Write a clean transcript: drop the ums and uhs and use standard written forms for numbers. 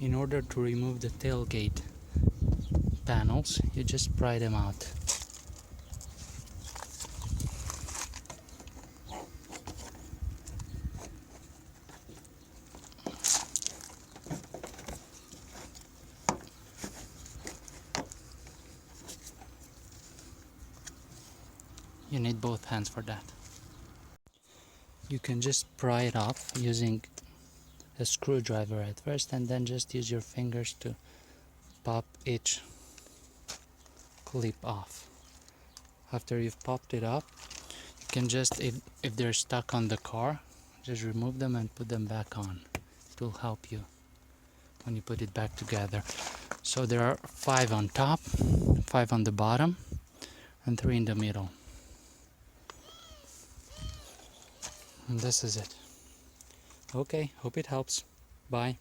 In order to remove the tailgate panels, you just pry them out. You need both hands for that. You can just pry it off using a screwdriver at first, and then just use your fingers to pop each clip off. After you've popped it up, you can just, if they're stuck on the car, just remove them and put them back on. It will help you when you put it back together. So there are 5 on top, 5 on the bottom, and 3 in the middle. And this is it. Okay, hope it helps. Bye.